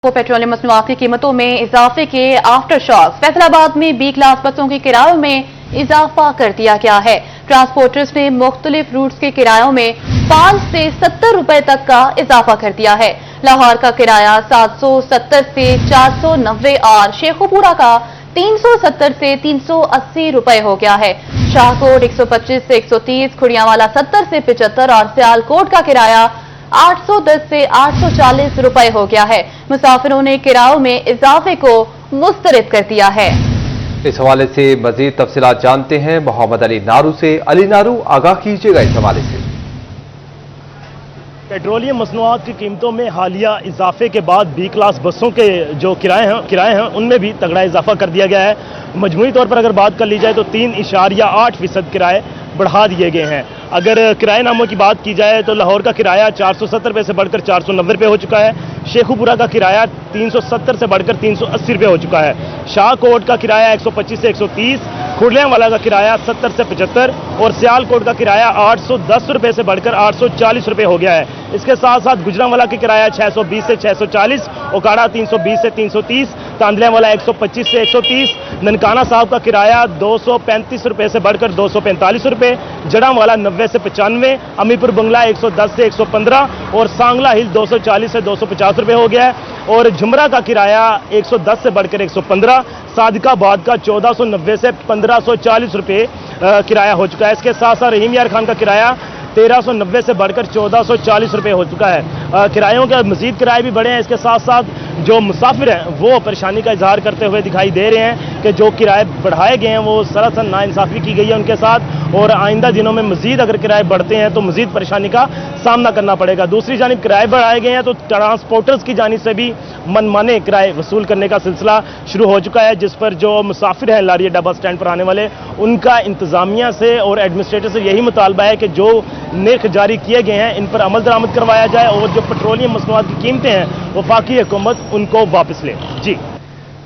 Petroleum मसनूआत की कीमतों में इजाफे के आफ्टर शॉक्स। फैसलाबाद में बी क्लास बसों के किरायों में इजाफा कर दिया गया है। ट्रांसपोर्टर्स ने मुख्तलिफ रूट्स के किरायों में 5 से 70 रुपए तक का इजाफा कर दिया है। लाहौर का किराया 770 से 490 और शेखुपुरा का 370 से 380 रुपए हो गया है। शाहकोट 125 से 130, खुड़ियावाला 70 से 75 और सियालकोट का किराया 810 से 840 रुपए हो गया है। मुसाफिरों ने किरायों में इजाफे को मुस्तरद कर दिया है। इस हवाले से मजीद तफसीलात जानते हैं मोहम्मद अली नारू से। अली नारू, आगाह कीजिएगा इस हवाले से। पेट्रोलियम मसनूआत की कीमतों में हालिया इजाफे के बाद बी क्लास बसों के जो किराए हैं उनमें भी तगड़ा इजाफा कर दिया गया है। मजमूई तौर पर अगर बात कर ली जाए तो 3.8% किराए बढ़ा दिए गए हैं। अगर किराए नामों की बात की जाए तो लाहौर का किराया 470 रुपये से बढ़कर 490 रुपये हो चुका है। शेखुपुरा का किराया 370 से बढ़कर 380 रुपये हो चुका है। शाहकोट का किराया 125 से 130, खुड़ियावाला का किराया 70 से 75 और सियालकोट का किराया 810 रुपये से बढ़कर 840 रुपये हो गया है। इसके साथ साथ गुजरांवाला का किराया 620 से 640, ओकाड़ा 320 से 330, तांदलियावाला 125 से 130, ननकाना साहब का किराया 235 रुपये से बढ़कर 245 रुपये, जड़ांवाला 90 से 95, अमीपुर बंगला 110 से 115 और सांगला हिल 240 से 250 रुपये हो गया है। और झुमरा का किराया 110 से बढ़कर 115, सादिकाबाद का 1490 से 1540 रुपये किराया हो चुका है। इसके साथ साथ रहीम यार खान का किराया 1390 से बढ़कर 1440 रुपये हो चुका है। किरायों के मजीद किराए भी बढ़े हैं। इसके साथ साथ जो मुसाफिर हैं वो परेशानी का इजहार करते हुए दिखाई दे रहे हैं कि जो किराए बढ़ाए गए हैं वो सरासर नाइंसाफी की गई है उनके साथ, और आइंदा दिनों में मजीद अगर किराए बढ़ते हैं तो मजीद परेशानी का सामना करना पड़ेगा। दूसरी जानिब किराए बढ़ाए गए हैं तो ट्रांसपोर्टर्स की जानिब से भी मनमाने किराए वसूल करने का सिलसिला शुरू हो चुका है, जिस पर जो मुसाफिर हैं लारी अड्डा बस स्टैंड पर आने वाले, उनका इंतजामिया से और एडमिनिस्ट्रेटर से यही मुतालबा है कि जो निर्ख जारी किए गए हैं इन पर अमल दरामद करवाया जाए और जो पेट्रोलियम मसनूआत की कीमतें हैं वफाकी हुकूमत उनको वापस ले। जी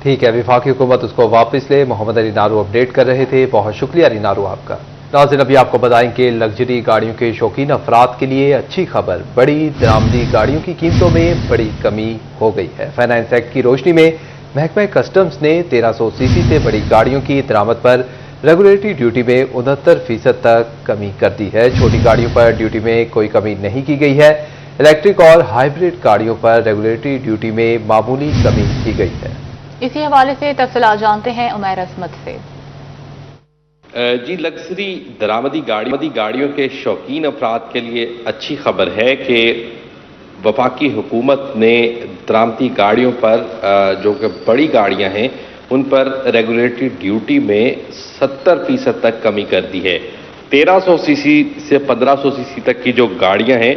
ठीक है, वफाकी हुकूमत उसको वापस ले। मोहम्मद अली नारू अपडेट कर रहे थे। बहुत शुक्रिया अली नारू आपका। नाज़रीन, अभी आपको बताएं कि लग्जरी गाड़ियों के शौकीन अफराद के लिए अच्छी खबर, बड़ी दरामदी गाड़ियों की कीमतों में बड़ी कमी हो गई है। फाइनेंस एक्ट की रोशनी में महकमा कस्टम्स ने 1300 सीसी से बड़ी गाड़ियों की दरामद पर रेगुलेटरी ड्यूटी में 69% तक कमी कर दी है। छोटी गाड़ियों पर ड्यूटी में कोई कमी नहीं की गई है। इलेक्ट्रिक और हाइब्रिड गाड़ियों पर रेगुलेटरी ड्यूटी में मामूली कमी की गई है। इसी हवाले से तफसीलात जानते हैं उमैर असमत से। जी, लग्जरी दरामदी गाड़ियों के शौकीन अफराद के लिए अच्छी खबर है कि वफाकी हुकूमत ने दरामदी गाड़ियों पर जो कि बड़ी गाड़ियां हैं उन पर रेगुलेटरी ड्यूटी में 70% तक कमी कर दी है। 1300 सीसी से 1500 सीसी तक की जो गाड़ियां हैं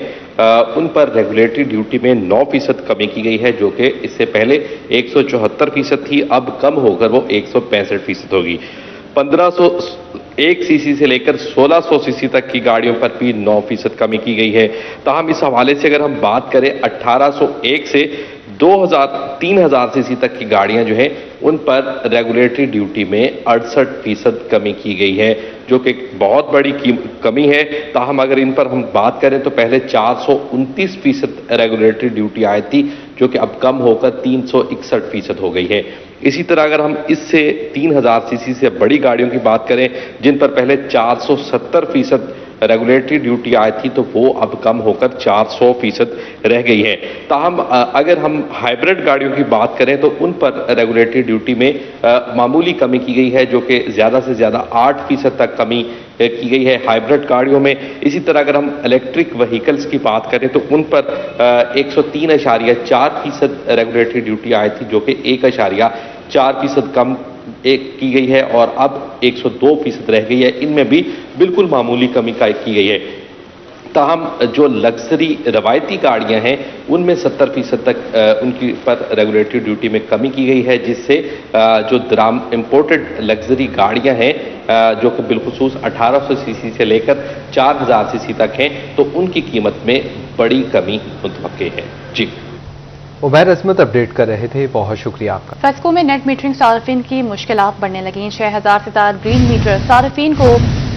उन पर रेगुलेटरी ड्यूटी में 9% कमी की गई है, जो कि इससे पहले 174% थी, अब कम होकर वो 165% होगी। 1501 सीसी से लेकर 1600 सीसी तक की गाड़ियों पर भी 9% कमी की गई है। ताहम इस हवाले से अगर हम बात करें 1801 से 3000 सीसी तक की गाड़ियां जो हैं उन पर रेगुलेटरी ड्यूटी में 68% कमी की गई है, जो कि बहुत बड़ी कमी है। ताहम अगर इन पर हम बात करें तो पहले 429% रेगुलेटरी ड्यूटी आई थी, जो कि अब कम होकर 361% हो गई है। इसी तरह अगर हम इससे 3000 सीसी से बड़ी गाड़ियों की बात करें जिन पर पहले 470% रेगुलेटरी ड्यूटी आई थी तो वो अब कम होकर 400% रह गई है। ताहम अगर हम हाइब्रिड गाड़ियों की बात करें तो उन पर रेगुलेटरी ड्यूटी में मामूली कमी की गई है, जो कि ज़्यादा से ज़्यादा 8% तक कमी की गई है हाइब्रिड गाड़ियों में। इसी तरह अगर हम इलेक्ट्रिक व्हीकल्स की बात करें तो उन पर 103.4% रेगुलेटरी ड्यूटी आई थी, जो कि 1.4% कम की गई है और अब 102% रह गई है। इनमें भी बिल्कुल मामूली कमी की गई है। ताहम जो लग्जरी रवायती गाड़ियां हैं उनमें 70% तक उनकी पर रेगुलेटरी ड्यूटी में कमी की गई है, जिससे जो इम्पोर्टेड लग्जरी गाड़ियां हैं जो कि बिलखुसूस 1800 सीसी से लेकर 4000 सीसी तक हैं तो उनकी कीमत में बड़ी कमी मुतवक्के है। जी, उमैर असमत अपडेट कर रहे थे। बहुत शुक्रिया आपका। फेस्को में नेट मीटरिंग सार्फिन की मुश्किलात बढ़ने लगी। 6000 से ज्यादा ग्रीन मीटर सार्फिन को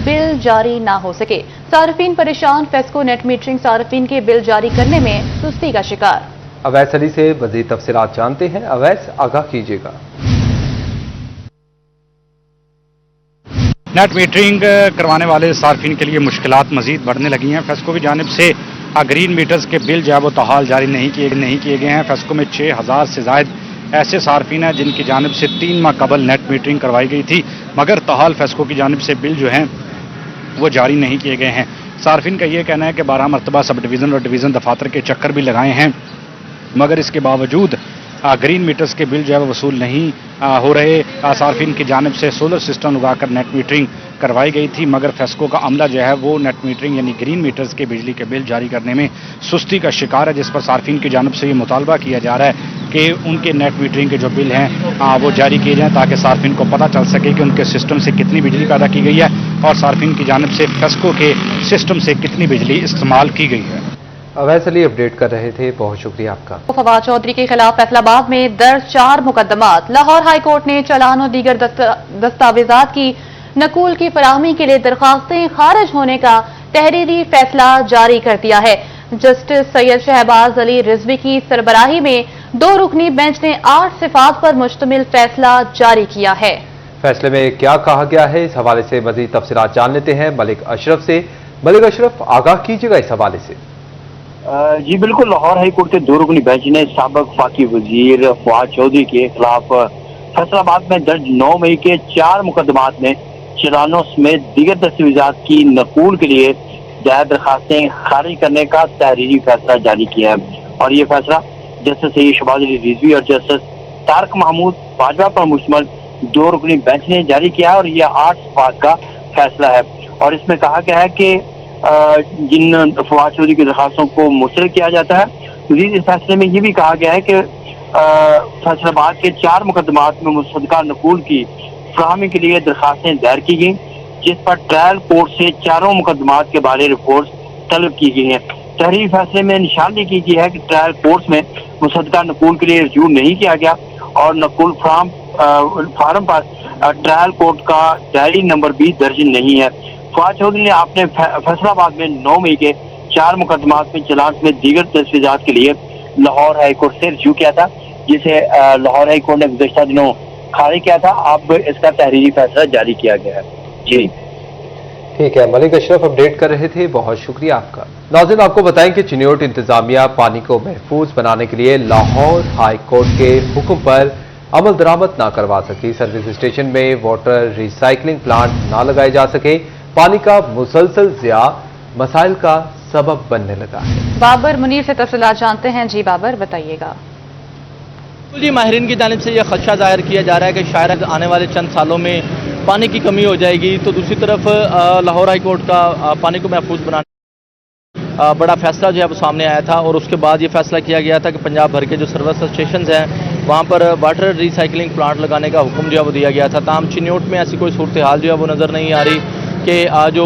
बिल जारी ना हो सके। सार्फिन परेशान। फेस्को नेट मीटरिंग सार्फिन के बिल जारी करने में सुस्ती का शिकार। अवैस अली से मजीद तफसीलात जानते हैं। अवैस, आगाह कीजिएगा। नेट मीटरिंग करवाने वाले सार्फिन के लिए मुश्किलात मजीद बढ़ने लगी हैं। फेस्को की जानिब से ग्रीन मीटर्स के बिल जो है वो ताहाल जारी नहीं किए गए हैं। फेस्को में 6000 से ज़ायद ऐसे सार्फिन हैं जिनकी जानिब से 3 माह कबल नेट मीटरिंग करवाई गई थी, मगर ताहाल फेस्को की जानिब से बिल जो हैं वो जारी नहीं किए गए हैं। सार्फिन का ये कहना है कि 12 मरतबा सब डिवीज़न और डिवीज़न दफातर के चक्कर भी लगाए हैं, मगर इसके बावजूद ग्रीन मीटर्स के बिल जो है वो वसूल नहीं हो रहे। सार्फिन की जानिब से सोलर सिस्टम लगाकर नेट मीटरिंग करवाई गई थी, मगर फेस्को का अमला जो है वो नेट मीटरिंग यानी ग्रीन मीटर्स के बिजली के बिल जारी करने में सुस्ती का शिकार है, जिस पर सार्फिन की जानिब से ये मुतालबा किया जा रहा है कि उनके नेट मीटरिंग के जो बिल हैं वो जारी किए जाएँ, ताकि सार्फिन को पता चल सके कि उनके सिस्टम से कितनी बिजली पैदा की गई है और सार्फिन की जानिब से फेस्को के सिस्टम से कितनी बिजली इस्तेमाल की गई है। अवैस अली अपडेट कर रहे थे, बहुत शुक्रिया आपका। फवाद चौधरी के खिलाफ फैसलाबाद में दर्ज 4 मुकदमात। लाहौर हाई कोर्ट ने चालान और दीगर दस्तावेजात की नकूल की फराहमी के लिए दरखास्तें खारिज होने का तहरीरी फैसला जारी कर दिया है। जस्टिस सैयद शहबाज अली रिजवी की सरबराही में 2 रुकनी बेंच ने 8 सिफात पर मुश्तमिल फैसला जारी किया है। फैसले में क्या कहा गया है, इस हवाले से मजीद तफसीलात जान लेते हैं मलिक अशरफ से। मलिक अशरफ, आगाह कीजिएगा इस हवाले से। जी बिल्कुल, लाहौर हाई कोर्ट के 2 रुकनी बेंच ने साबिक वफाकी वजीर फवाद चौधरी के खिलाफ फैसलाबाद में दर्ज 9 मई के 4 मुकदमात में चालानों समेत दीगर दस्तावेजात की नकूल के लिए दायर दरखास्तें खारिज करने का तहरीरी फैसला जारी किया है। और ये फैसला जस्टिस सैयद शहबाज अली रिजवी और जस्टिस तारक महमूद बाजवा पर मुश्तमिल 2 रुकनी बेंच ने जारी किया है और यह 8 सिफात का फैसला है। और इसमें कहा गया है कि जिन फवाद चौधरी की दरखास्तों को मुस्तरद किया जाता है, मज़ीद इस फैसले में ये भी कहा गया है कि फैसलाबाद के 4 मुकदमात में मुसद्दका नकूल की फराहमी के लिए दरखास्तें दायर की गई, जिस पर ट्रायल कोर्ट से 4 मुकदमात के बारे रिपोर्ट तलब की गई हैं। तहरीरी फैसले में निशानदेही की गई है कि ट्रायल कोर्ट में मुसद्दका नकूल के लिए रजू नहीं किया गया और नकूल फार्म पर ट्रायल कोर्ट का डायरी नंबर भी दर्ज नहीं है। फवाद चौधरी ने अपने फैसलाबाद में 9 मई के 4 मुकदमात में चालान में दीगर दस्तावेजात के लिए लाहौर हाई कोर्ट से रजू किया था, जिसे लाहौर हाई कोर्ट ने गुज़श्ता दिनों खारिज किया था। अब इसका तहरीरी फैसला जारी किया गया है। जी ठीक है, मलिक अशरफ अपडेट कर रहे थे, बहुत शुक्रिया आपका। नाज़रीन, आपको बताएं कि चिन्योट इंतजामिया पानी को महफूज बनाने के लिए लाहौर हाई कोर्ट के हुक्म पर अमल दरामद ना करवा सकी। सर्विस स्टेशन में वाटर रिसाइकलिंग प्लांट ना लगाए जा सके। पानी का मुसलसल ज़िया मसाइल का सबब बनने लगा है। बाबर मुनीर से तफसीलात जानते हैं। जी बाबर, बताइएगा। जी, माहिरीन की जानिब से यह खदशा जाहिर किया जा रहा है कि शायद आने वाले चंद सालों में पानी की कमी हो जाएगी। तो दूसरी तरफ लाहौर हाई कोर्ट का पानी को महफूज बनाने बड़ा फैसला जो है वो सामने आया था और उसके बाद ये फैसला किया गया था कि पंजाब भर के जो सर्विस स्टेशन हैं वहाँ पर वाटर रिसाइकलिंग प्लांट लगाने का हुक्म जो है वो दिया गया था। ताहम चिन्योट में ऐसी कोई सूरत हाल जो है वो नज़र नहीं आ रही कि जो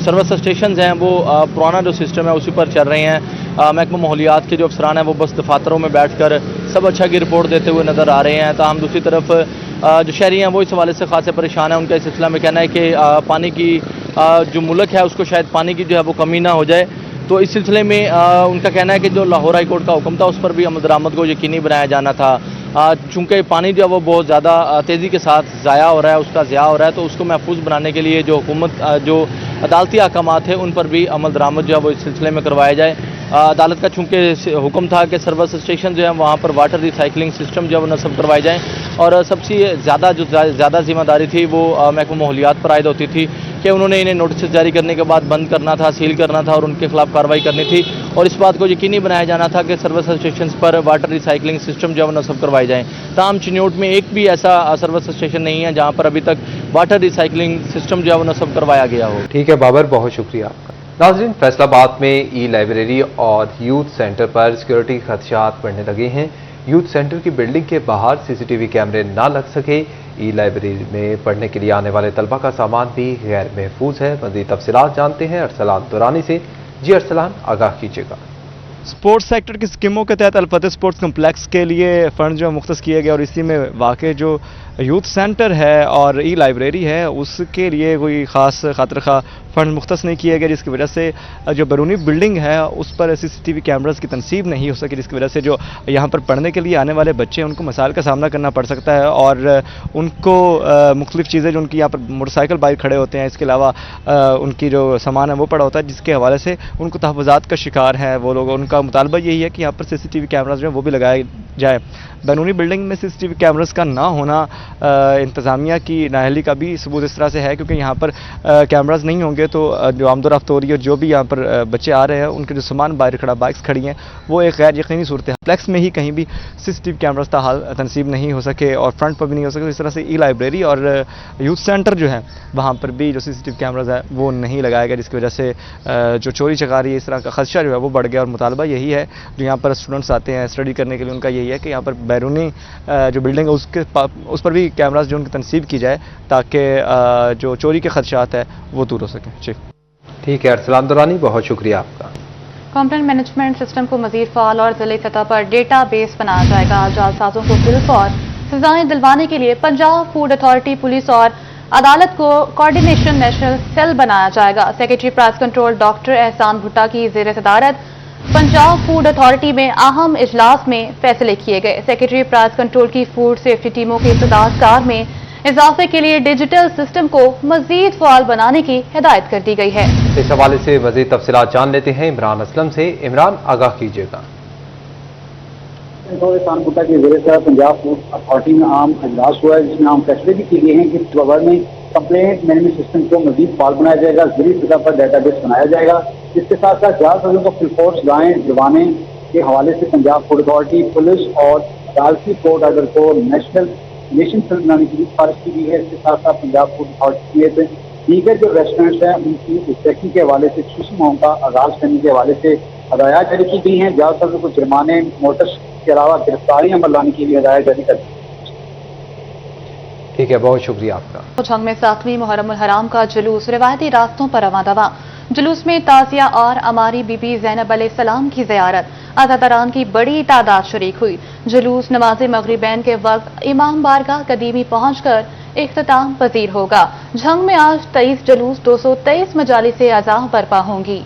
सर्विस स्टेशन हैं वो पुराना जो सिस्टम है उसी पर चल रहे हैं। महकमा माहौलियात के जो अफसरान हैं वो बस दफातरों में बैठकर सब अच्छा की रिपोर्ट देते हुए नज़र आ रहे हैं। ताहम दूसरी तरफ जो शहरी हैं वो इस हवाले से खासे परेशान हैं। उनका इस सिलसिला में कहना है कि पानी की जो मुल्क है उसको शायद पानी की जो है वो कमी ना हो जाए। तो इस सिलसिले में उनका कहना है कि जो लाहौर हाई कोर्ट का हुक्म था उस पर भी अमल दरामद को यकीनी बनाया जाना था। चूँकि पानी जो है वो बहुत ज़्यादा तेज़ी के साथ ज़ाया हो रहा है, उसका ज़िया हो रहा है, तो उसको महफूज बनाने के लिए जो हुकूमत जो अदालती अहकामात है उन पर भी अमल दरामद जो है वो इस सिलसिले में करवाया जाए। अदालत का चूँकि हुक्म था कि सर्विस स्टेशन जो है वहाँ पर वाटर रिसाइकलिंग सिस्टम जो है वो नस्ब करवाए जाएँ और सबसे ज़्यादा जो ज़्यादा जिम्मेदारी थी वो महकमा माहौलियात पर आयद होती थी कि उन्होंने इन्हें नोटिस जारी करने के बाद बंद करना था, सील करना था और उनके खिलाफ कार्रवाई करनी थी और इस बात को यकीनी बनाया जाना था कि सर्विस स्टेशन पर वाटर रिसाइकलिंग सिस्टम जो है वो नस्ब करवाए जाएँ। ताहम चिन्योट में एक भी ऐसा सर्विस स्टेशन नहीं है जहाँ पर अभी तक वाटर रिसाइकलिंग सिस्टम जो है वो नस्ब करवाया गया हो। ठीक है बाबर, बहुत शुक्रिया आपका। नाज़रीन, फैसलाबाद में ई लाइब्रेरी और यूथ सेंटर पर सिक्योरिटी खदशात बढ़ने लगे हैं। यूथ सेंटर की बिल्डिंग के बाहर सीसीटीवी कैमरे ना लग सके। ई लाइब्रेरी में पढ़ने के लिए आने वाले तलबा का सामान भी गैर महफूज है। मज़ीद तफसीलात जानते हैं अरसलान दुरानी से। जी अरसलान, आगाह कीजिएगा। स्पोर्ट्स सेक्टर की स्कीमों के तहत अलफतह स्पोर्ट्स कम्प्लेक्स के लिए फ़ंड जो मुख्तस किए गए और इसी में वाक़ई जो یوتھ سینٹر ہے اور ای لائبریری ہے اس کے لیے کوئی خاص خاطر خواہ فنڈ مختص نہیں کیے گئے، جس کی وجہ سے جو بیرونی بلڈنگ ہے اس پر سی سی ٹی وی کیمراز کی تنصیب نہیں ہو سکی، جس کی وجہ سے جو یہاں پر پڑھنے کے لیے آنے والے بچے ہیں ان کو مسائل کا سامنا کرنا پڑ سکتا ہے، اور ان کو مختلف چیزیں جو ان کی یہاں پر موٹر سائیکل بائک کھڑے ہوتے ہیں، اس کے علاوہ ان کی جو سامان ہے وہ پڑا ہوتا ہے، جس کے حوالے سے ان کو تحفظات کا شکار ہیں وہ لوگ۔ ان کا مطالبہ یہی ہے کہ یہاں پر سی سی ٹی وی کیمراز جو ہیں وہ بھی لگائے جائے۔ بیرونی بلڈنگ میں سی سی ٹی وی کیمراز کا نہ ہونا انتظامیہ کی نااہلی کا بھی ثبوت اس طرح سے ہے، کیونکہ یہاں پر کیمراز نہیں ہوں گے تو جو آمد و رفت ہو رہی ہے، جو بھی یہاں پر بچے آ رہے ہیں ان کے جو سامان باہر کھڑا بائکس کھڑی ہیں وہ ایک غیر یقینی صورت ہے۔ فلیکس میں ہی کہیں بھی سی سی ٹی وی کیمراز تاحال تنصیب نہیں ہو سکے اور فرنٹ پر بھی نہیں ہو سکے، اس طرح سے ای لائبریری اور یوتھ سینٹر جو ہے وہاں پر بھی جو سی سی ٹی وی کیمراز ہے وہ نہیں لگائے گئے، جس کی وجہ سے جو چوری چکاری ہے اس طرح کا خدشہ جو ہے وہ بڑھ گیا، اور مطالبہ یہی ہے جو یہاں پر اسٹوڈنٹس آتے ہیں اسٹڈی کرنے کے لیے ان کا یہی ہے کہ یہاں پر بیرونی جو بلڈنگ ہے اس پر بھی کیمراز جو ان کی تنصیب کی جائے تاکہ جو چوری کے خدشات ہیں وہ دور ہو سکیں۔ جی ٹھیک ہے، ارسلان دورانی بہت شکریہ آپ کا۔ کمپلینٹ مینجمنٹ سسٹم کو مزید فعال اور ضلعی سطح پر ڈیٹا بیس بنایا جائے گا۔ جعلسازوں کو بالفور سزائیں دلوانے کے لیے پنجاب فوڈ اتھارٹی، پولیس اور عدالت کو کوارڈینیشن نیشنل سیل بنایا جائے گا۔ سیکرٹری پرائس کنٹرول ڈاکٹر احسان بھٹا کی زیر صدارت پنجاب فوڈ اتھارٹی میں اہم اجلاس میں فیصلے کیے گئے۔ سیکرٹری پرائس کنٹرول کی فوڈ سیفٹی ٹیموں کے استعداد کار میں اضافے کے لیے ڈیجیٹل سسٹم کو مزید فعال بنانے کی ہدایت کر دی گئی ہے۔ اس حوالے سے مزید تفصیلات جان لیتے ہیں عمران اسلم سے۔ عمران، آگاہ کیجیے گا۔ احسان بھٹا کی زیر صدارت پنجاب فوڈ اتھارٹی میں عام اجلاس ہوا ہے، جس میں عام فیصلے بھی کیے گئے ہیں کہ گورنمنٹ کمپلینٹ مینجمنٹ سسٹم کو مزید فعال بنایا جائے گا، ذریعی سطح پر ڈیٹا بیس بنایا جائے گا۔ اس کے ساتھ ساتھ جعلسازوں کو فل فورس سزائیں دلوانے کے حوالے سے پنجاب فوڈ اتھارٹی، پولیس اور عدالتی کورٹ آرڈر کو نیشن سیل بنانے کی بھی سفارش کی گئی ہے۔ اس کے ساتھ ساتھ پنجاب فوڈ اتھارٹی کے دیگر جو ریسٹورینٹس ہیں ان کی چیکنگ کے حوالے سے خصوصی مہم کا آغاز کرنے کے حوالے سے ہدایات جاری کی گئی ہیں۔ جعلسازوں کو جرمانے، نوٹس کے علاوہ گرفتاریاں عمل لانے کی بھی ہدایت جاری کر دی۔ ٹھیک ہے، بہت شکریہ آپ کا۔ جھنگ میں 7ویں محرم الحرام کا جلوس روایتی راستوں پر رواں دواں۔ جلوس میں تازیہ اور اماری بی بی زینب علیہ السلام کی زیارت، عزاداران کی بڑی تعداد شریک ہوئی۔ جلوس نماز مغربین کے وقت امام بارگاہ قدیمی پہنچ کر اختتام پذیر ہوگا۔ جھنگ میں آج 23 جلوس 223 مجالس اعزاء برپا ہوں گی۔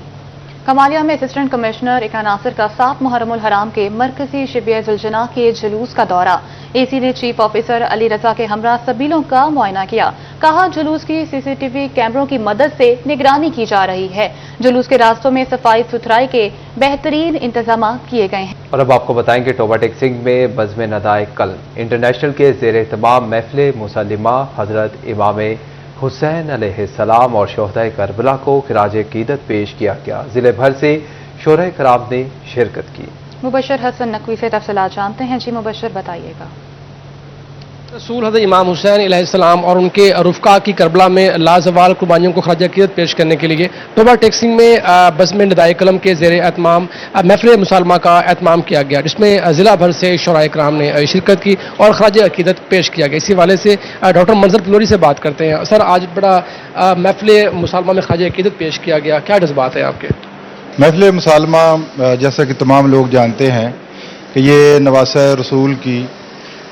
کمالیہ میں اسسٹنٹ کمشنر اقرا ناصر کا 7 محرم الحرام کے مرکزی شبیہ ذوالجناح کے جلوس کا دورہ۔ اے سی نے چیف آفیسر علی رضا کے ہمراہ سبیلوں کا معائنہ کیا۔ کہا جلوس کی سی سی ٹی وی کیمروں کی مدد سے نگرانی کی جا رہی ہے۔ جلوس کے راستوں میں صفائی ستھرائی کے بہترین انتظامات کیے گئے ہیں۔ اور اب آپ کو بتائیں کہ ٹوبہ ٹیکسنگ میں بزم ندائے قلم انٹرنیشنل کے زیر اہتمام محفل مسلمہ حضرت امام حسین علیہ السلام اور شہدائے کربلا کو خراج عقیدت پیش کیا گیا۔ ضلع بھر سے شہدائے کرام نے شرکت کی۔ مبشر حسن نقوی سے تفصیلات جانتے ہیں۔ جی مبشر، بتائیے گا۔ رسول حضرت امام حسین علیہ السلام اور ان کے رفقا کی کربلا میں لازوال قربانیوں کو خراج عقیدت پیش کرنے کے لیے ٹوبہ ٹیکسنگ میں بزم ندائے قلم کے زیر اہتمام محفل مسلمہ کا اہتمام کیا گیا، جس میں ضلع بھر سے شعراء کرام نے شرکت کی اور خراج عقیدت پیش کیا گیا۔ اسی حوالے سے ڈاکٹر منظر پلوری سے بات کرتے ہیں۔ سر، آج بڑا محفل مسلمہ میں خراج عقیدت پیش کیا گیا، کیا جذبات ہیں آپ کے؟ محفل مسالمہ جیسا کہ تمام لوگ جانتے ہیں کہ یہ نواسہ رسول کی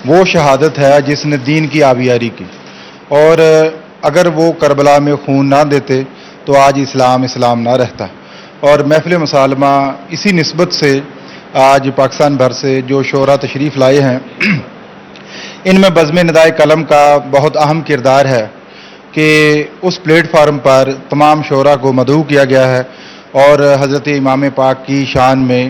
وہ شہادت ہے جس نے دین کی آبیاری کی، اور اگر وہ کربلا میں خون نہ دیتے تو آج اسلام نہ رہتا۔ اور محفل مسالمہ اسی نسبت سے آج پاکستان بھر سے جو شعراء تشریف لائے ہیں ان میں بزم ندائے قلم کا بہت اہم کردار ہے کہ اس پلیٹ فارم پر تمام شعراء کو مدعو کیا گیا ہے اور حضرت امام پاک کی شان میں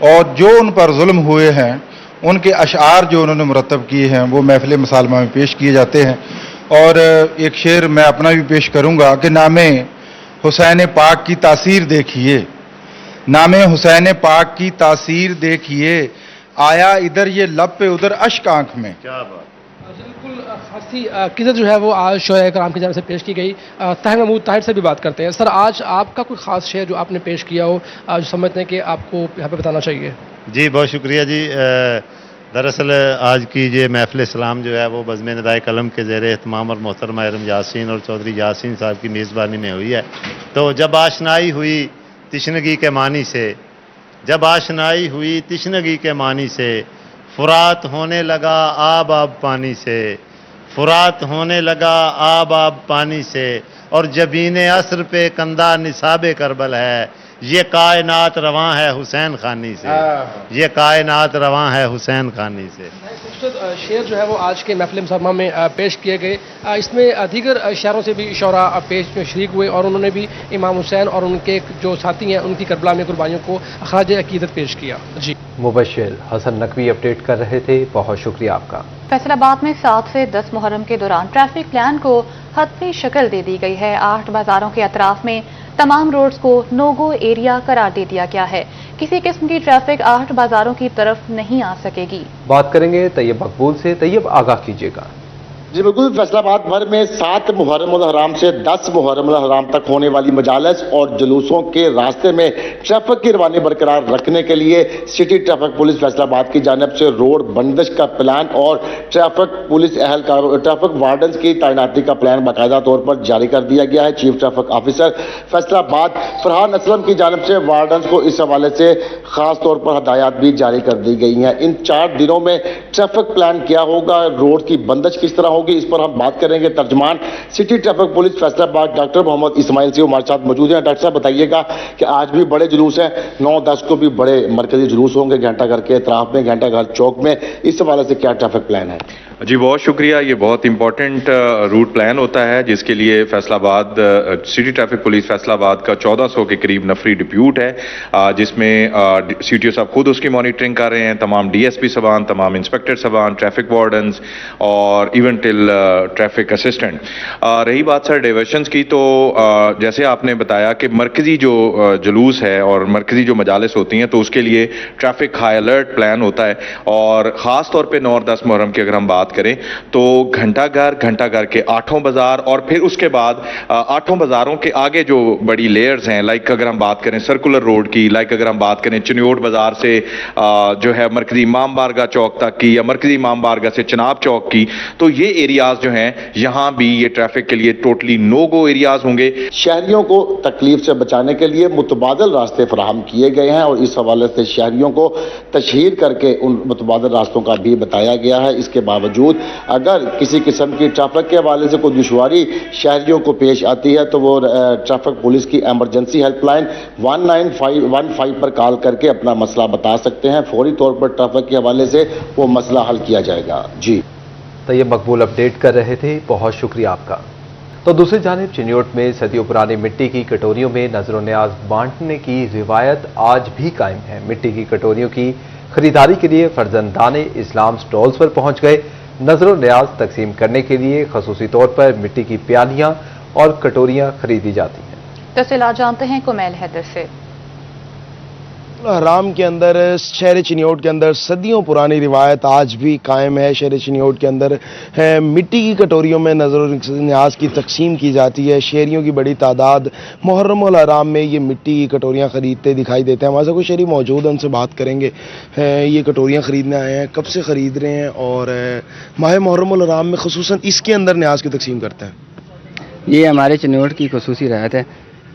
اور جو ان پر ظلم ہوئے ہیں ان کے اشعار جو انہوں نے مرتب کیے ہیں وہ محفل مسالمہ میں پیش کیے جاتے ہیں۔ اور ایک شعر میں اپنا بھی پیش کروں گا کہ نام حسین پاک کی تاثیر دیکھیے، نام حسین پاک کی تاثیر دیکھیے، آیا ادھر یہ لب پہ ادھر اشک آنکھ میں۔ کیا بات! بالکل خاصی عقیدت جو ہے وہ آج شعراء کرام کی جانب سے پیش کی گئی۔ طاہر محمود طاہر سے بھی بات کرتے ہیں۔ سر، آج آپ کا کوئی خاص شعر جو آپ نے پیش کیا ہو جو سمجھتے ہیں کہ آپ کو یہاں پہ بتانا چاہیے؟ جی بہت شکریہ جی۔ دراصل آج کی یہ محفل اسلام جو ہے وہ بزم ندائے قلم کے زیر اہتمام اور محترمہ ارم یاسین اور چودھری یاسین صاحب کی میزبانی میں ہوئی ہے۔ تو جب آشنائی ہوئی تشنگی کے معنی سے، جب آشنائی ہوئی تشنگی کے معنی سے، فرات ہونے لگا آب آب پانی سے، फुरात होने लगा आब आब पानी से, और जबीन असर पे कंधा निसाब करबल है, ये कायनात रवां है हुसैन खानी से, ये कायनात रवां है हुसैन खानी से। खूबसूरत शेर जो है वो आज के महफिल मुसम्मा में पेश किए गए। इसमें दीगर शहरों से भी शोरा पेश में शरीक हुए और उन्होंने भी इमाम हुसैन और उनके जो साथी हैं उनकी करबला में कुर्बानियों को खराज अकीदत पेश किया। जी, मुबश्शिर हसन नकवी अपडेट कर रहे थे, बहुत शुक्रिया आपका। फैसलाबाद में 7 से 10 मुहर्रम के दौरान ट्रैफिक प्लान को हतमी शक्ल दे दी गई है। 8 बाजारों के अतराफ में तमाम रोड्स को नो गो एरिया करार दे दिया गया है। किसी किस्म की ट्रैफिक 8 बाजारों की तरफ नहीं आ सकेगी। बात करेंगे तैयब मकबूल से। तैयब, आगाह कीजिएगा। जी बिल्कुल, फैसलाबाद भर में 7 मुहर्रम उल हराम से 10 मुहर्रम उल हराम तक होने वाली मजालिस और जुलूसों के रास्ते में ट्रैफिक की रवानी बरकरार रखने के लिए सिटी ट्रैफिक पुलिस फैसलाबाद की जानिब से रोड बंदिश का प्लान और ट्रैफिक पुलिस एहलकारों ट्रैफिक वार्डन की तैनाती का प्लान बाकायदा तौर पर जारी कर दिया गया है। Chief traffic officer Faisalabad Farhan Aslam की जानिब से वार्डन को इस हवाले से खास तौर पर हदायत भी जारी कर दी गई हैं। इन 4 दिनों में ट्रैफिक प्लान क्या होगा, रोड की बंदिश किस तरह होगी, इस पर हम बात करेंगे। तर्जमान city traffic police Faisalabad doctor Mohammad Ismail से हमारे साथ मौजूद हैं। डॉक्टर साहब, बताइएगा कि आज भी बड़े जुलूस हैं, 9-10 को भी बड़े मरकजी जुलूस होंगे घंटाघर के अतराफ में, घंटाघर चौक में, इस हवाले से क्या ट्रैफिक प्लान है? जी बहुत शुक्रिया। ये बहुत इंपॉर्टेंट रूट प्लान होता है जिसके लिए Faisalabad city traffic police Faisalabad का 1400 के करीब नफरी डिप्यूट है, जिसमें सीटीओ साहब खुद उसकी मॉनिटरिंग कर रहे हैं। तमाम डीएसपी सबान, तमाम इंस्पेक्टर सबान, ट्रैफिक वार्डन्स और इवन टिल ट्रैफिक असिस्टेंट। रही बात सर डाइवर्शंस की, तो जैसे आपने बताया कि मरकजी जो जुलूस है और मरकजी जो मजालिस होती हैं तो उसके लिए ट्रैफिक हाई अलर्ट प्लान होता है। और ख़ास तौर पर 9 और 10 मुहर्रम की अगर हम बात करें तो घंटाघर के 8 बाजार और फिर उसके बाद 8 बाजारों के आगे जो बड़ी लेयर्स हैं, लाइक अगर हम बात करें सर्कुलर रोड की, लाइक अगर हम बात करें चिन्योट बाजार से जो है मरकजी इमाम बारगाह चौक तक की, या मरकजी इमाम बारगाह से चनाब चौक की, तो ये एरियाज जो हैं यहां भी ये ट्रैफिक के लिए टोटली नो गो एरियाज होंगे। शहरियों को तकलीफ से बचाने के लिए मुतबादल रास्ते फराहम किए गए हैं और इस हवाले से शहरियों को तशहीर करके उन मुतबादल रास्तों का भी बताया गया है। इसके बावजूद अगर किसी किस्म की ट्रैफिक के हवाले से कोई दुश्वारी शहरियों को पेश आती है तो वो ट्रैफिक पुलिस की एमरजेंसी हेल्पलाइन 1915 पर कॉल करके अपना मसला बता सकते हैं। फौरी तौर पर ट्रैफिक के हवाले से वो मसला हल किया जाएगा। जी, तैयब मकबूल अपडेट कर रहे थे, बहुत शुक्रिया आपका। तो दूसरी जानिब चिन्योट में सदियों पुरानी मिट्टी की कटोरियों में नजर न्याज बांटने की रिवायत आज भी कायम है। मिट्टी की कटोरियों की खरीदारी के लिए फर्जंदाने इस्लाम स्टॉल्स पर पहुंच गए। नजर न्याज तकसीम करने के लिए खसूसी तौर पर मिट्टी की प्यालियां और कटोरियां खरीदी जाती हैं। तफसीलात जानते हैं कुमैल हैदर से। हराम के अंदर शहर चिन्योट के अंदर सदियों पुरानी रिवायत आज भी कायम है। शहर चिन्योट के अंदर मिट्टी की कटोरियों में नज़र न्याज की तकसीम की जाती है। शहरियों की बड़ी तादाद मुहर्रम उल हराम में ये मिट्टी की कटोरियाँ ख़रीदते दिखाई देते हैं। हमारे साथ कोई शहरी मौजूद है, उनसे बात करेंगे। ये कटोरियाँ ख़रीदने आए हैं, कब से ख़रीद रहे हैं और माह मुहर्रम उल हराम में ख़ुसूसन इसके अंदर न्याज की तकसीम करते हैं? ये हमारे चिन्योट की खसूसी राहत है,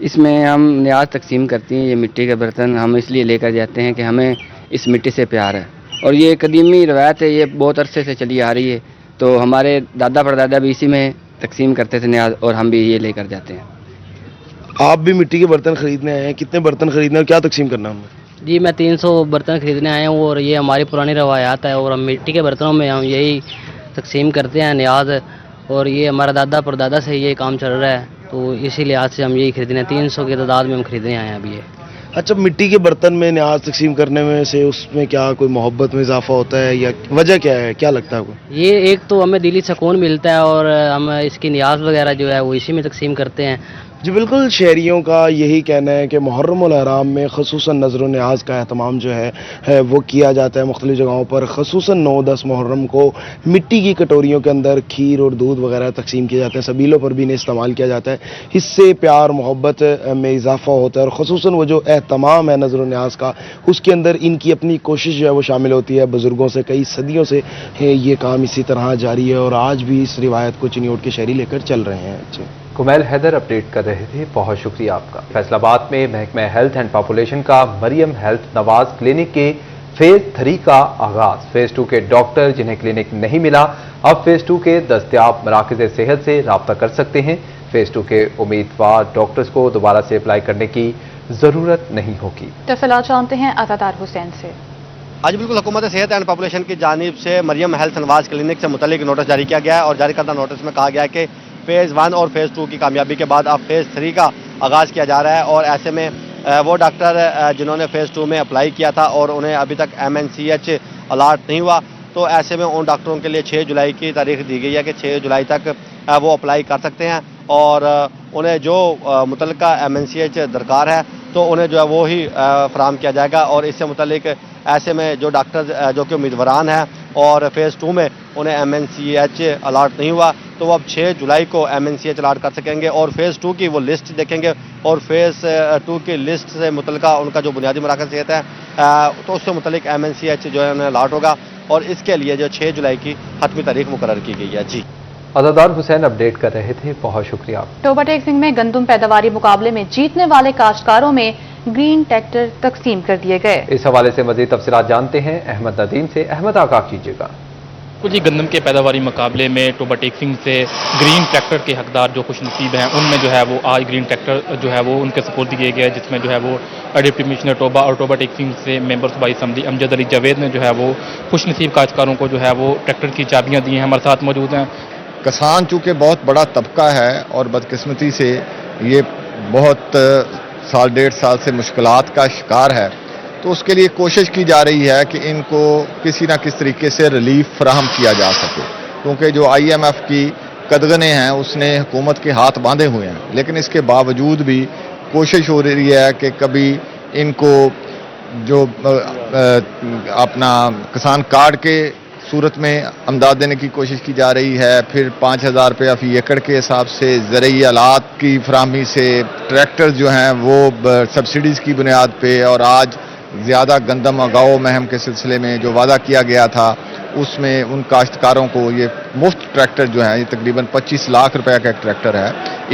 इसमें हम न्याज तकसीम करती हैं। ये मिट्टी के बर्तन हम इसलिए लेकर जाते हैं कि हमें इस मिट्टी से प्यार है और ये कदीमी रवायत है, ये बहुत अरसे से चली आ रही है। तो हमारे दादा परदादा भी इसी में तकसीम करते थे न्याज और हम भी ये लेकर जाते हैं। आप भी मिट्टी के बर्तन ख़रीदने आए हैं, कितने बर्तन ख़रीदने और क्या तकसीम करना है हमें? जी मैं 300 बर्तन ख़रीदने आया हूँ और ये हमारी पुरानी रवायात है और हम मिट्टी के बर्तनों में हम यही तकसीम करते हैं न्याज, और ये हमारा दादा परदादा से ये काम चल रहा है, तो इसी लिहाज से हम यही खरीदने 300 की तादाद में हम खरीदने आए हैं अभी ये। अच्छा, मिट्टी के बर्तन में न्याज तकसीम करने में से उसमें क्या कोई मोहब्बत में इजाफा होता है या वजह क्या है, क्या लगता है आपको? ये एक तो हमें दिली सुकून मिलता है और हम इसकी न्याज वगैरह जो है वो इसी में तकसीम करते हैं। जी बिल्कुल, शहरियों का यही कहना है कि मुहर्रम उल हराम में ख़ुसूसन नज़र न्याज का एहतमाम जो है वो किया जाता है मुख्तलिफ़ जगहों पर। ख़ुसूसन 9-10 मुहर्रम को मिट्टी की कटोरियों के अंदर खीर और दूध वगैरह तकसीम किए जाते हैं। सबीलों पर भी इन्हें इस्तेमाल किया जाता है। इससे प्यार मोहब्बत में इजाफा होता है और ख़ुसूसन वो जो एहतमाम है नज़र न्याज का, उसके अंदर इनकी अपनी कोशिश जो है वो शामिल होती है। बुज़ुर्गों से कई सदियों से ये काम इसी तरह जारी है और आज भी इस रिवायत को चिन्योट के शहरी लेकर चल रहे हैं। अच्छा, कुमैल हैदर अपडेट कर रहे थे, बहुत शुक्रिया आपका। फैसलाबाद में महकमा हेल्थ एंड पॉपुलेशन का मरियम हेल्थ नवाज क्लिनिक के फेज 3 का आगाज। फेज 2 के डॉक्टर जिन्हें क्लिनिक नहीं मिला अब फेज 2 के दस्तयाब मराकज़ सेहत से राब्ता कर सकते हैं। फेज 2 के उम्मीदवार डॉक्टर्स को दोबारा से अप्लाई करने की जरूरत नहीं होगी। तफसीलात जानते हैं अज़ादार हुसैन से। आज बिल्कुल हुकूमत सेहत एंड पॉपुलेशन की जानिब से मरियम हेल्थ नवाज क्लिनिक से मुतल्लिक नोटिस जारी किया गया है और जारी करदा नोटिस में कहा गया है कि फेज़ 1 और फेज़ 2 की कामयाबी के बाद अब फेज़ 3 का आगाज़ किया जा रहा है और ऐसे में वो डॉक्टर जिन्होंने फेज़ 2 में अप्लाई किया था और उन्हें अभी तक MNCH अलाट नहीं हुआ, तो ऐसे में उन डॉक्टरों के लिए 6 जुलाई की तारीख दी गई है कि 6 जुलाई तक वो अप्लाई कर सकते हैं और उन्हें जो मुतल्लिका MNCH दरकार है तो उन्हें जो है वो ही फराहम किया जाएगा। और इससे मुतल्लिक ऐसे में जो डॉक्टर जो कि उम्मीदवारान हैं और फेज़ 2 में उन्हें MNCH अलाट नहीं हुआ तो वो अब 6 जुलाई को MNCH अलाट कर सकेंगे और फेज़ 2 की वो लिस्ट देखेंगे और फेज़ 2 की लिस्ट से मुतल्लिका उनका जो बुनियादी मराकज़ सेहत है तो उससे मुतल्लिक MNCH जो है उन्हें अलाट होगा और इसके लिए जो 6 जुलाई की हतमी तारीख मुकर्रर की गई है। जी, अज़ादार हुसैन अपडेट कर रहे थे, बहुत शुक्रिया। टोबा टेक्सिंग में गंदम पैदावारी मुकाबले में जीतने वाले काश्तकारों में ग्रीन ट्रैक्टर तकसीम कर दिए गए। इस हवाले से मजीद तफसीलात जानते हैं अहमद नदीम से। अहमद, आगाह कीजिएगा। जी, गंदम के पैदावारी मुकाबले में टोबा टेक्सिंग से ग्रीन ट्रैक्टर के हकदार जो खुश नसीब हैं उनमें जो है वो आज ग्रीन ट्रैक्टर जो है वो उनके सपोर्ट दिए गए, जिसमें जो है वो डिप्टी कमिश्नर टोबा और टोबा टेक्सिंग से मेंबर सूबाई असम्बली अमजद अली जावेद ने जो है वो खुश नसीब काश्तकारों को जो है वो ट्रैक्टर की चाबियाँ दी हैं। हमारे साथ मौजूद हैं। किसान चूँकि बहुत बड़ा तबका है और बदकिस्मती से ये बहुत साल 1.5 साल से मुश्किलात का शिकार है, तो उसके लिए कोशिश की जा रही है कि इनको किसी ना किस तरीके से रिलीफ फराहम किया जा सके, क्योंकि जो IMF की कदगने हैं उसने हुकूमत के हाथ बांधे हुए हैं, लेकिन इसके बावजूद भी कोशिश हो रही है कि कभी इनको जो अपना किसान कार्ड के सूरत में अमदाद देने की कोशिश की जा रही है, फिर 5,000 रुपया फी एकड़ के हिसाब से ज़रूरी आलात की फराहमी से ट्रैक्टर जो हैं वो सब्सिडीज़ की बुनियाद पे और आज ज़्यादा गंदम उगाओ महम के सिलसिले में जो वादा किया गया था उसमें उन काश्तकारों को ये मुफ्त ट्रैक्टर जो है, ये तकरीबन 25 लाख रुपए का एक ट्रैक्टर है,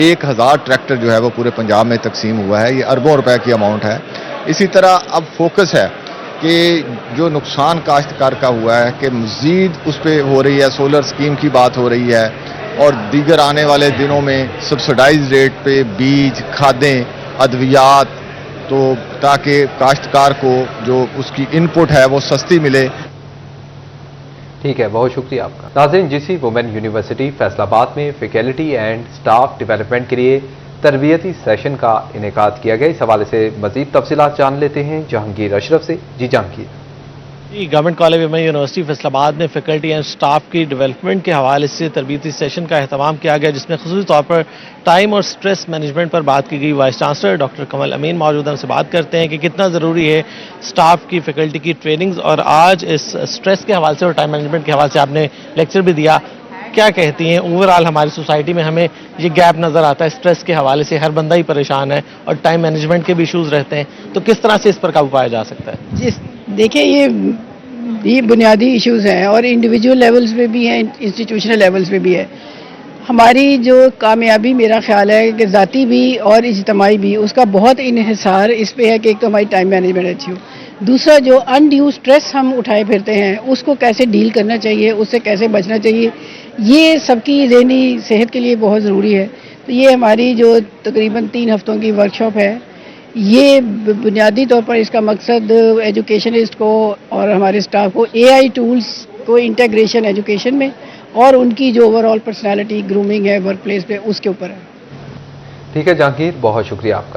1000 ट्रैक्टर जो है वो पूरे पंजाब में तकसीम हुआ है, ये अरबों रुपए की अमाउंट है। इसी तरह अब फोकस है कि जो नुकसान काश्तकार का हुआ है कि मज़ीद उस पर हो रही है, सोलर स्कीम की बात हो रही है और दीगर आने वाले दिनों में सब्सिडाइज रेट पे बीज, खादें, अद्वियात, तो ताकि काश्तकार को जो उसकी इनपुट है वो सस्ती मिले। ठीक है, बहुत शुक्रिया आपका। नाज़रीन, जीसी वुमेन यूनिवर्सिटी फैसलाबाद में फैकल्टी एंड स्टाफ डेवलपमेंट के लिए तरबियती सेशन का इनेकाद किया गया। इस हवाले से मजीद तफसीलात जान लेते हैं जहांगीर अशरफ से। Ji Jahangir. Government college women university Faisalabad में फैकल्टी एंड स्टाफ की डेवलपमेंट के हवाले से तरबियती सेशन का अहतमाम किया गया, जिसमें खुसूसी तौर पर टाइम और स्ट्रेस मैनेजमेंट पर बात की गई। वाइस चांसलर डॉक्टर कमल अमीन मौजूद हैं, उनसे बात करते हैं कि कितना ज़रूरी है स्टाफ की फैकल्टी की ट्रेनिंग्स और आज इस स्ट्रेस के हवाले से और टाइम मैनेजमेंट के हवाले से आपने लेक्चर भी दिया। क्या कहती हैं ओवरऑल हमारी सोसाइटी में हमें ये गैप नज़र आता है, स्ट्रेस के हवाले से हर बंदा ही परेशान है और टाइम मैनेजमेंट के भी इशूज़ रहते हैं, तो किस तरह से इस पर काबू पाया जा सकता है? देखिए ये बुनियादी इश्यूज हैं और इंडिविजुअल लेवल्स पे भी हैं, इंस्टीट्यूशनल लेवल्स पे भी है। हमारी जो कामयाबी मेरा ख्याल है कि ज़ाती भी और इज्तिमाई भी उसका बहुत इन्हिसार इस पे है कि एक तो हमारी टाइम मैनेजमेंट अच्छी हो, दूसरा जो अनड्यू स्ट्रेस हम उठाए फिरते हैं उसको कैसे डील करना चाहिए, उससे कैसे बचना चाहिए, ये सबकी ज़हनी सेहत के लिए बहुत ज़रूरी है। तो ये हमारी जो तकरीबन 3 हफ्तों की वर्कशॉप है, ये बुनियादी तौर पर इसका मकसद एजुकेशनिस्ट को और हमारे स्टाफ को AI टूल्स को इंटीग्रेशन एजुकेशन में और उनकी जो ओवरऑल पर्सनालिटी ग्रूमिंग है वर्क प्लेस पे उसके ऊपर है। ठीक है जहांगीर, बहुत शुक्रिया आपका।